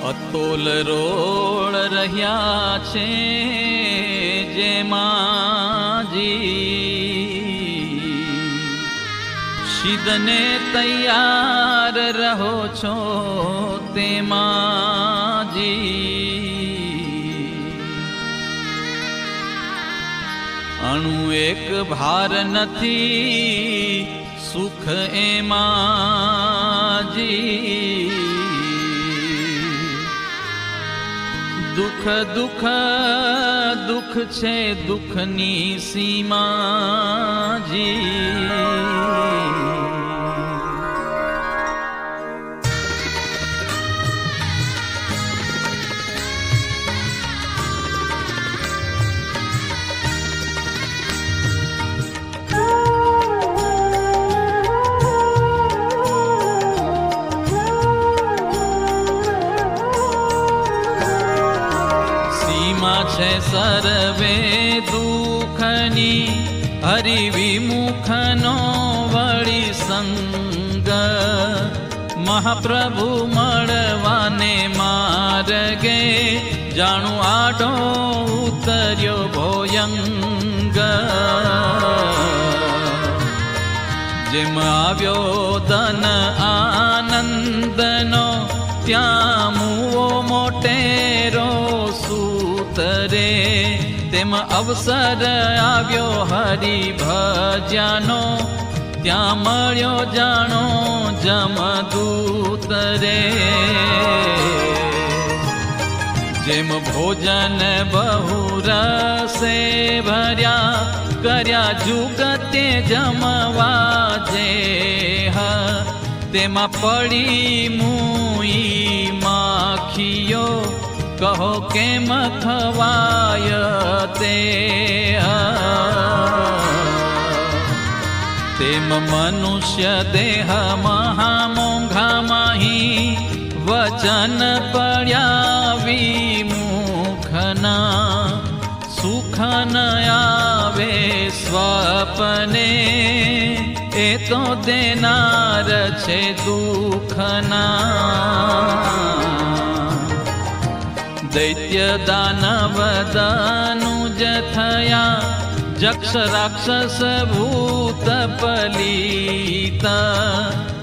અતોલ road રહ્યા છે જેમાજી, શીદને તૈયાર રહો છો તેમાજી। અણુ એક ભાર નથી સુખ એમાજી, દુઃખ દુઃખ દુઃખ છે દુઃખની સીમાજી। છે સર્વે દુઃખની હરિ વિમુખનો વળી સંગ, મહાપ્રભુ મળવાને માર્ગે જાણું આડો ઉતર્યો ભોયંગ। જેમ આવ્યો ધન આનંદનો ત્યાં મુઓ મોટેરો સૂતરે, તેમ અવસર આવ્યો હરિ ભજ્યાનો ત્યાં મળ્યો જાણો જમદૂત રે। જેમ ભોજન બહુ રસે ભર્યા કર્યા જુગતે જમવા જે, તેમાં પડી મુઈ માખીઓ કહો કેમ ખવાય તે। તેમ મનુષ્ય દેહ મહામોંઘા માહી વચન પડ્યા વિમુખના, સુખ ન આવે સ્વપને એ તો દેનાર છે દુઃખના। દૈત્ય દાનવ દાનુજ થયા જક્ષ રાક્ષસ ભૂત પલિત,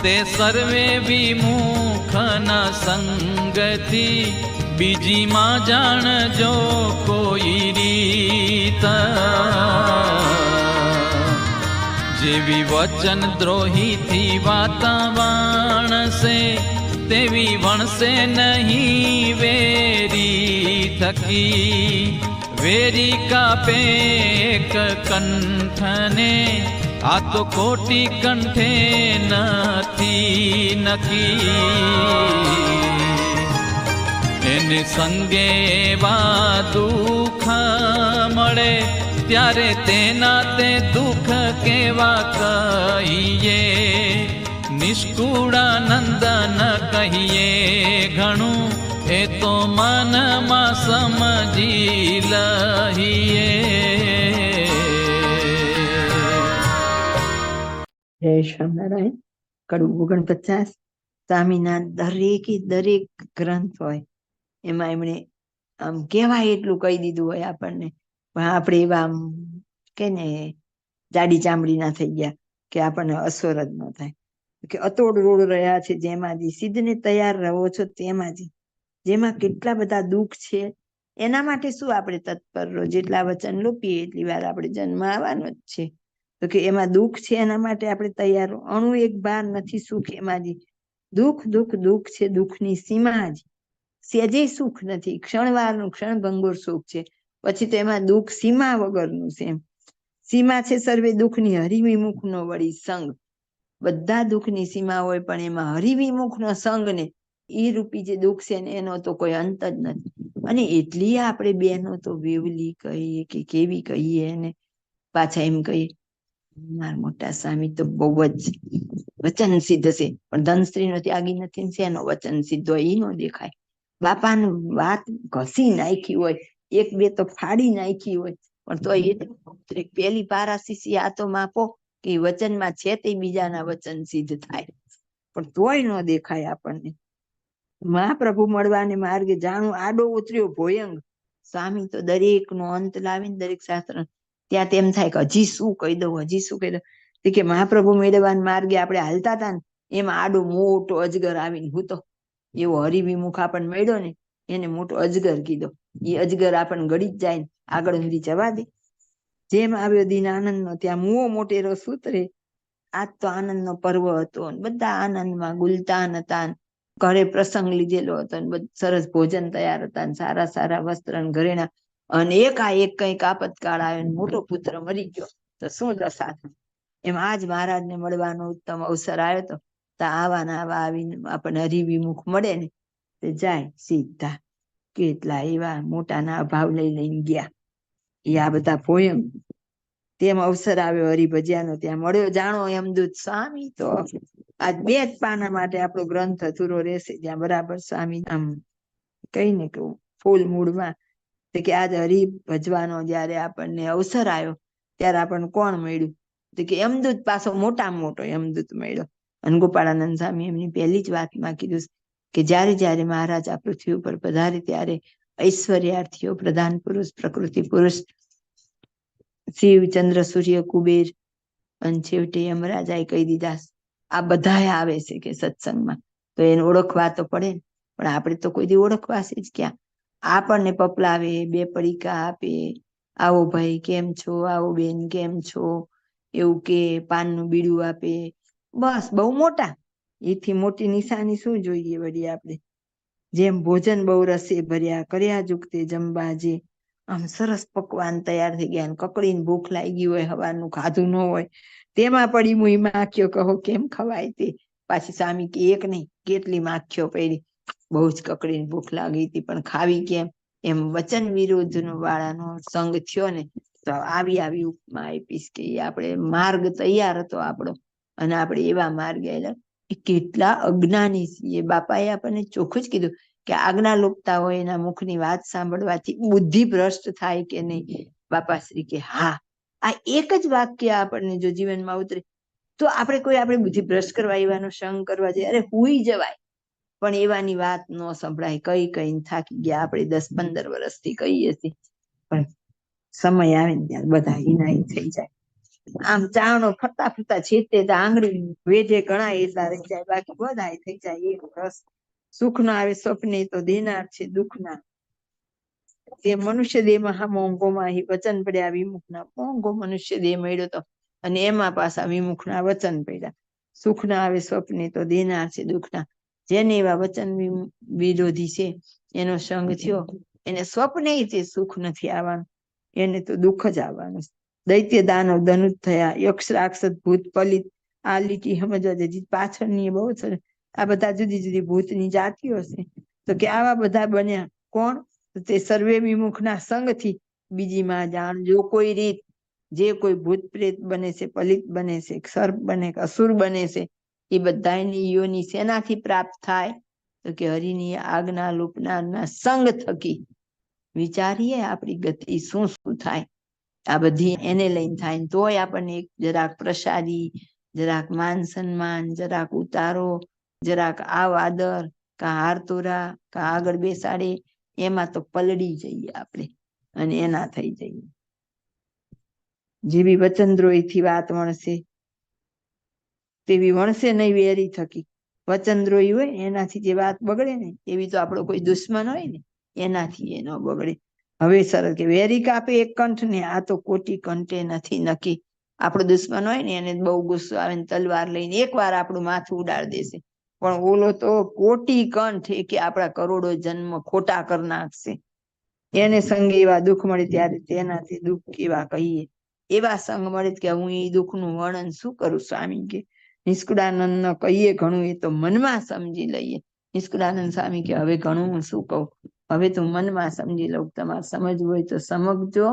તે સર્વે વિમુખના સંગથી બીજીમાં જાણજો કોઈ રીત। જેવી વચન દ્રોહીથી વાતાવણશે તેવી વણશે નહીં વેરી થકી, વેરી કાપે એક કંઠને આ તો કોટી કંઠે નથી નકી। એને સંગે એવા દુઃખ મળે ત્યારે તેના તે દુઃખ કેવા કહીએ, નિષ્કુળાનંદન કહીએ ઘણું એ તો મનમાં સમજી લહીએ। જય સ્વામિનારાયણ। કડવું 49 સ્વામીના દરેક ગ્રંથ હોય એમાં એમણે આમ કહેવાય એટલું કહી દીધું હોય આપણને, પણ આપણે એવા આમ કે ને જાડી ચામડી ના થઈ ગયા કે આપણને અસર જ ન થાય કે અતોડ રોડ રહ્યા છે જેમાંથી, સિદ્ધને તૈયાર રહો છો તેમાંથી, જેમાં કેટલા બધા દુઃખ છે એના માટે શું આપણે તત્પર રહો, જેટલા વચન લોપીએ એટલી વાર આપણે જન્મ આવવાનો જ છે, તો કે એમાં દુઃખ છે એના માટે આપણે તૈયાર રહો। અણુ એક બાર નથી સુખ એમાંથી, દુઃખ દુઃખ દુઃખ છે દુઃખની સીમા જ, સેજે સુખ નથી, ક્ષણવારનું ક્ષણભંગુર સુખ છે, પછી તો એમાં દુઃખ સીમા વગરનું છે એમ। સીમા છે સર્વે દુઃખની હરિવિમુખનો વળી સંગ, બધા દુઃખની સીમા હોય પણ એમાં હરિવિમુખનો સંગ ને એ રૂપી જે દુઃખ છે ને એનો તો કોઈ અંત જ નથી। અને એટલી આપણે બેનો તો વેવલી કહીએ કે કેવી કહીએ એને, પાછા એમ કહીએ મારા મોટા સ્વામી તો બહુ જ વચન સિદ્ધ છે, પણ ધનશ્રીનો ત્યાગી નથી ને શેનો વચન સિદ્ધ હોય એ નો દેખાય। બાપાનું વાત ઘસી નાખી હોય, એક બે તો ફાડી નાખી હોય, પણ તો એ પેલી પારાશીસી આ તો માપો કે વચનમાં છે તે બીજાના વચન સિદ્ધ થાય, પણ તોય ન દેખાય આપણને। મહાપ્રભુ મળવાને માર્ગે જાણું આડો ઉતર્યો ભોયંગ. સ્વામી તો દરેક નો અંત લાવીને દરેક શાસ્ત્ર ત્યાં તેમ થાય કે હજી શું કહી દઉં, હજી શું કહી દઉં. કે મહાપ્રભુ મેળવવાના માર્ગે આપણે હાલતા હતા ને એમાં આડો મોટો અજગર આવીને હૂતો. એવો હરિવિમુખ આપણને મળ્યો ને એને મોટો અજગર કીધો. એ અજગર આપણને ગળી જ જાય ને આગળ સુધી જવા દે. જેમ આવ્યો દિન આનંદ નો ત્યાં મુઓ મોટેરો સૂતરે. આજ તો આનંદ નો પર્વ હતો, બધા આનંદમાં ગુલતાન હતા, ઘરે પ્રસંગ લીધેલો હતો, સરસ ભોજન તૈયાર હતા, સારા સારા વસ્ત્ર ઘરેણા. અને એકાએક કઈક આપતકાળ આવ્યો, મોટો પુત્ર મરી ગયો તો શું દશા થાય. એમ આજ મહારાજ ને મળવાનો ઉત્તમ અવસર આવ્યો હતો. તો આવા ને આવા આવીને આપણને હરિવિમુખ મળે ને તો જાય સીધા. કેટલા એવા મોટાના અભાવ લઈને ગયા. એ આ બધા પોયમ. તેમ અવસર આવ્યો હરિભજ્યાનો, ત્યાં મળ્યો જાણો યમદૂત સ્વામી. તો આજ 2 જ પાના માટે આપણો ગ્રંથ અધૂરો રહેશે. ત્યાં બરાબર સ્વામી આમ કહીને કે ફૂલ મૂળમાં કે આજ હરિભજવાનો જયારે આપણને અવસર આવ્યો ત્યારે આપણને કોણ મળ્યું? તો કે યમદૂત પાછો મોટામાં મોટો યમદૂત મળ્યો. અને ગોપાળાનંદ સ્વામી એમની પહેલી જ વાતમાં કીધું કે જ્યારે જ્યારે મહારાજ આ પૃથ્વી ઉપર પધારે ત્યારે ઐશ્વર્યાર્થીઓ, પ્રધાન પુરુષ, પ્રકૃતિ પુરુષ, શિવ, ચંદ્ર, સૂર્ય, કુબેર અને છેવટે યમરાજાએ કહી દીધા આ બધા આવે છે કે સત્સંગમાં. તો એને ઓળખવા તો પડે ને. પણ આપણે તો કોઈ દી ઓળખવા છે જ ક્યાં. આપણને પપલાવે, 2 પડીકા આપે, આવો ભાઈ કેમ છો, આવો બેન કેમ છો, એવું કે પાનનું બીડું આપે, બસ બહુ મોટા. એથી મોટી નિશાની શું જોઈએ વળી આપણે? જેમ ભોજન બહુ રસે ભર્યા, કર્યા જુગતે જમબાજે. આમ સરસ પકવાન તૈયાર થઈ ગયા, કકડીને ભૂખ લાગી ગઈ હોય, હવાનું ખાધું ન હોય, તેમાં પડી મુઈ માખીઓ, કહો કેમ ખવાય તે? પાછી સ્વામી કે એક નહીં કેટલી માખીઓ પડી, બહુ જ કકડીને ભૂખ લાગી હતી પણ ખાવી કેમ? એમ વચન વિરોધ નો વાળાનો સંગ થયો ને તો આવી ઉપમા આપીશ કે આપણે માર્ગ તૈયાર હતો આપણો અને આપણે એવા માર્ગે આવેલા. કેટલા અજ્ઞાની છીએ. બાપાએ આપણને ચોખ્ખું જ કીધું કે આજ્ઞા લોપતા હોય એના મુખની વાત સાંભળવાથી બુદ્ધિ ભ્રષ્ટ થાય કે નહીં? બાપાશ્રી કે હા. આ એક જ વાક્ય આપણને જો જીવનમાં ઉતરે તો આપણે કોઈ આપણે બુદ્ધિ ભ્રષ્ટ કરવા એવાનો સંગ કરવા જાય, અરે હુઈ જવાય. પણ એવાની વાત ન સંભળાય. કઈ થાકી ગયા આપણે 10-15 વર્ષથી કહીએ છીએ, પણ સમય આવે ને ત્યારે બધા હિનાઈ થઈ જાય. આમ ચાવણો ફરતા ફરતા છેતે તો આંગળી વેજે ઘણા એટલા રહી જાય, બાકી બધા થઈ જાય એક રસ. સુખ ના આવે સ્વપ્ને તો દેનાર છે દુઃખના. તે મનુષ્ય દેહમાં હા મોંઘોમાં વચન પડ્યા વિમુખના. મોંઘો મનુષ્ય દેહ મળ્યો તો અને એમાં પાછા વિમુખના વચન પડ્યા. સુખ ના આવે સ્વપ્ને તો દેનાર છે દુઃખના. જેને એવા વચન વિરોધી છે એનો સંગ થયો એને સ્વપ્ને તે સુખ નથી આવવાનું, એને તો દુઃખ જ આવવાનું. દૈત્ય દાનવ ધનુષ થયા, યક્ષ રાક્ષસ ભૂત પલિત. આ લીટી સમજવા જજી પાછળની બહુ સરસ. આ બધા જુદી જુદી ભૂતની જાતિઓ છે. તો કે આવા બધા બન્યા કોણ? તે સર્વે વિમુખના સંગથી. બીજી માં જાણ જો કોઈ રીત જે કોઈ ભૂત પ્રેત બને છે, પલિત બને છે, સર્પ બને કે અસુર બને છે, એ બધાની યોની શેનાથી પ્રાપ્ત થાય? તો કે હરિની આજ્ઞા લોપનારના સંગ થકી. વિચારીએ આપણી ગતિ શું શું થાય. આ બધી એને લઈને થાય. તોય આપણને જરાક પ્રસાદી, જરાક માન સન્માન, જરાક ઉતારો, જરાક આવ આદર, કા હારતોરા, કા આગળ બેસાડે, એમાં તો પલળી જઈએ આપણે અને એના થઈ જઈએ. જેવી વચનદ્રોહી થી વાત વણશે તેવી વણશે નહીં વેરી થકી. વચનદ્રોહી હોય એનાથી જે વાત બગડે ને એવી તો આપણો કોઈ દુશ્મન હોય ને એનાથી એ ન બગડે. હવે સરસ કે વેરી કાપે એક કંઠ ને આ તો કોટી કંઠે નથી નક્કી. આપણો દુશ્મન હોય ને એને બહુ ગુસ્સો આવે ને તલવાર લઈને એકવાર આપણું માથું ઉડાડી દેશે, પણ ઓલો તો કોટી કંઠ કે આપણા કરોડો જન્મ ખોટા કરી નાખશે. એને સંગે એવા દુઃખ મળે ત્યારે તેનાથી દુઃખ કેવા કહીએ. એવા સંગ મળે કે હું એ દુઃખનું વર્ણન શું કરું? સ્વામી કે નિષ્કુળાનંદ ન કહીએ ઘણું, એ તો મનમાં સમજી લઈએ. નિષ્કુળાનંદ સ્વામી કે હવે ઘણું હું શું કહું, હવે તો મનમાં સમજી લઉં. તમારે સમજવું હોય તો સમજજો,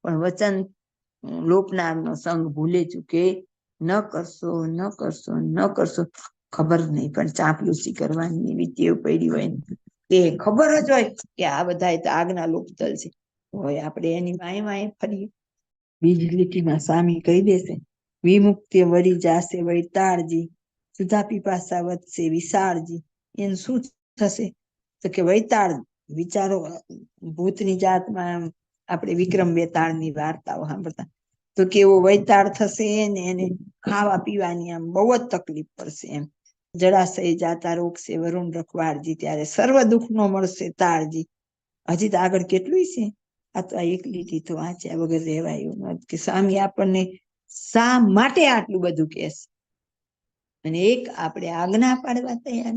પણ વચન લોપનાર નો સંગ ભૂલે ચૂકે ન કરશો, ન કરશો, ન કરશો. ખબર નહીં પણ ચાંપલુસી કરવાની એવી ટેવ પડી હોય ને તે ખબર જ હોય કે આ બધા તો આજ્ઞા લોપતલ છે, હોય આપણે એની વાય વાય ફરીએ. બીજી લીટીમાં સ્વામી કહી દેશે વિમુક્તિ વળી જાશે વૈતાળજી, સુધા પીપાસા વધશે વિશાળજી. એનું શું થશે? તો કે વૈતાળ વિચારો, ભૂતની જાતમાં આપણે વિક્રમ વેતાળની વાર્તાઓ સાંભળતા, તો કેવો વૈતાળ થશે ને એને ખાવા પીવાની આમ બહુ જ તકલીફ પડશે એમ. જળાશય જાતા રોકશે વરુણ રખવાળજી, ત્યારે સર્વ દુઃખ નો મળશે તાળજી. હજી તો આગળ કેટલું છે, આ તો એક લીટી તો વાંચ્યા વગર રહેવાય એવું નથી કે સ્વામી આપણને શા માટે આટલું બધું કહે છે. અને એક આપણે આજ્ઞા પાડવા તૈયાર,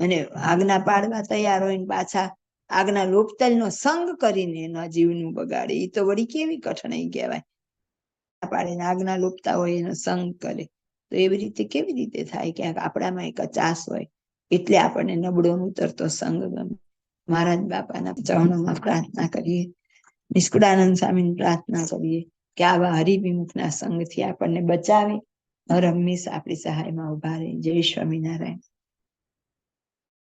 અને આજ્ઞા પાડવા તૈયાર હોય ને પાછા આજ્ઞા લોપતલનો સંગ કરીને એના જીવનું બગાડે, એ તો વળી કેવી કઠણાઈ કહેવાય. પાડે ને આજ્ઞા લોપતા હોય એનો સંગ કરે, તો એવી રીતે કેવી રીતે થાય કે આપણામાં એક કચાશ હોય એટલે આપણને નબળો ઉતરતો સંગ ગમે. મહારાજ બાપાના ચરણોમાં પ્રાર્થના કરીએ, નિષ્કુળાનંદ સ્વામીની પ્રાર્થના કરીએ કે આવા હરિવિમુખના સંગથી આપણને બચાવે, હર હંમેશા આપણી સહાયમાં ઉભા રહે. જય સ્વામિનારાયણ.